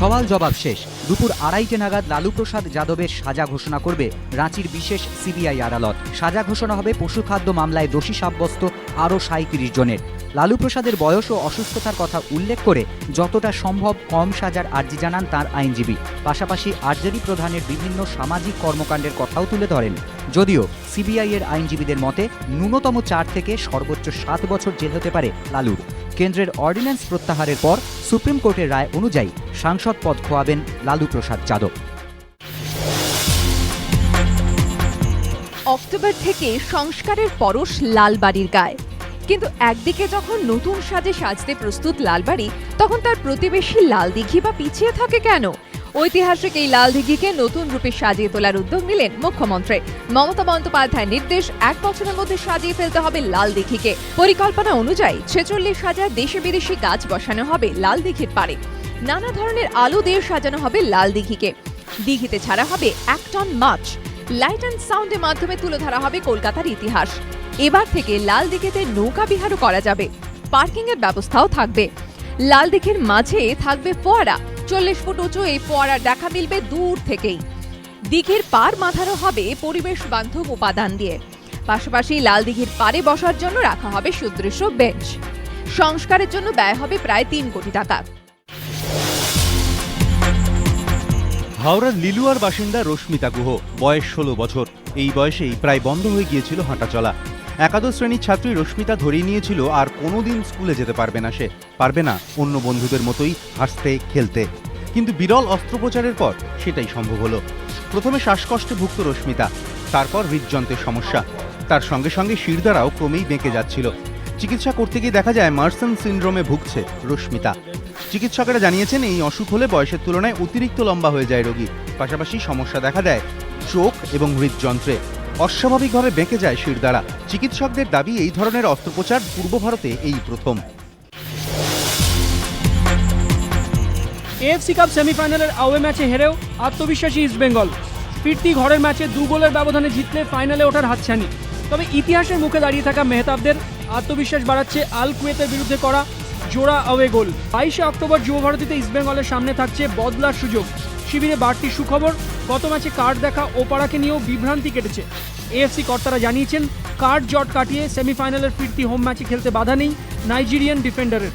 সওয়াল জবাব শেষ। দুপুর 2:30 নাগাদ লালু প্রসাদ যাদবের সাজা ঘোষণা করবে রাঁচির বিশেষ সিবিআই আদালত। সাজা ঘোষণা হবে পশুখাদ্য মামলায় দোষী সাব্যস্ত আরও 37 জনের। লালু প্রসাদের বয়স ও অসুস্থতার কথা উল্লেখ করে যতটা সম্ভব কম সাজার আর্জি জানান তাঁর আইনজীবী। পাশাপাশি আরজেডি প্রধানের বিভিন্ন সামাজিক কর্মকাণ্ডের কথাও তুলে ধরেন। যদিও সিবিআইয়ের আইনজীবীদের মতে ন্যূনতম 4 থেকে সর্বোচ্চ 7 বছর জেল হতে পারে লালুর। কেন্দ্রের অর্ডিন্যান্স প্রত্যাহারের পর সুপ্রিম কোর্টের রায় অনুযায়ী সাংসদ পদ খোয়াবেন লালু প্রসাদ যাদব। অক্টোবর থেকে সংস্কারের পরশ লালবাড়ির গায়ে। কিন্তু একদিকে যখন নতুন সাজে সাজতে প্রস্তুত লালবাড়ি, তখন তার প্রতিবেশী লালদিঘি বা পিছিয়ে থাকে কেন? ঐতিহাসিক এই লালদিঘিকে নতুন রূপে সাজিয়ে তোলার উদ্যোগ নিলেন মুখ্যমন্ত্রী মমতা বন্দ্যোপাধ্যায়ের নির্দেশ। 1 বছরের মধ্যে সাজিয়ে ফেলতে হবে লালদিঘিকে। পরিকল্পনা অনুযায়ী 46,000 দেশি বিদেশি গাছ বসানো হবে লালদিঘির পাড়ে। নানা ধরনের আলো দিয়ে সাজানো হবে লালদিঘিকে। দিঘিতে ছাড়া হবে 1 টন মাছ। লাইট অ্যান্ড সাউন্ডের মাধ্যমে তুলে ধরা হবে কলকাতার ইতিহাস। এবার থেকে লালদিঘিতে নৌকা বিহারও করা যাবে। পার্কিং এর ব্যবস্থাও থাকবে। লালদিঘির মাঝে থাকবে ফোয়ারা। 40 ফুট উঁচু এই ফোয়ারা দেখা মিলবে দূর থেকেই। দিঘির পার মাথানো হবে পরিবেশ বান্ধব উপাদান দিয়ে। পাশাপাশি লালদিঘির পাড়ে বসার জন্য রাখা হবে সুদৃশ্য বেঞ্চ। সংস্কারের জন্য ব্যয় হবে প্রায় 3 কোটি টাকা। হাওড়ার লিলুয়ার বাসিন্দা রশ্মিতা গুহ, বয়স 16 বছর। এই বয়সেই প্রায় বন্ধ হয়ে গিয়েছিল হাঁটাচলা। একাদশ শ্রেণীর ছাত্রী রশ্মিতা ধরিয়ে নিয়েছিল আর কোনোদিন স্কুলে যেতে পারবে না। সে পারবে না অন্য বন্ধুদের মতোই হাসতে খেলতে। কিন্তু বিরল অস্ত্রোপচারের পর সেটাই সম্ভব হলো। প্রথমে শ্বাসকষ্টে ভুগত রশ্মিতা, তারপর হৃদযন্ত্রের সমস্যা। তার সঙ্গে সঙ্গে শিরদাঁড়াও ক্রমেই বেঁকে যাচ্ছিল। চিকিৎসা করতে গিয়ে দেখা যায় মার্সন সিনড্রোমে ভুগছে রশ্মিতা। চিকিৎসকেরা জানিয়েছেন এই অসুখ হলে বয়সের তুলনায় অতিরিক্ত লম্বা হয়ে যায় রোগী। পাশাপাশি সমস্যা দেখা দেয় চোখ এবং হৃদযন্ত্রে। অস্বাভাবিকভাবে বেঁকে যায় শিরদাঁড়া। চিকিৎসকদের দাবি এই ধরনের অস্ত্রোপচার পূর্ব ভারতে এই প্রথম। এএফসি কাপ সেমিফাইনালের আওয়ে ম্যাচে হেরেও আত্মবিশ্বাসী ইস্টবেঙ্গল। ফিরতি ঘরের ম্যাচে 2 গোলের ব্যবধানে জিতলে ফাইনালে ওঠার হাতছানি। তবে ইতিহাসের মুখে দাঁড়িয়ে থাকা মেহতাবদের আত্মবিশ্বাস বাড়াচ্ছে আল কুয়েতের বিরুদ্ধে করা জোড়া আওয়ে গোল। 22 অক্টোবর যুবভারতীতে ইস্টবেঙ্গলের সামনে থাকছে বদলার সুযোগ। শিবিরে বাড়তি সুখবর, গত ম্যাচে কার্ড দেখা ওপাড়াকে নিয়েও বিভ্রান্তি কেটেছে। এএফসি কর্তারা জানিয়েছেন কার্ড জট কাটিয়ে সেমিফাইনালের ফিরতি হোম ম্যাচে খেলতে বাধা নেই নাইজেরিয়ান ডিফেন্ডারের।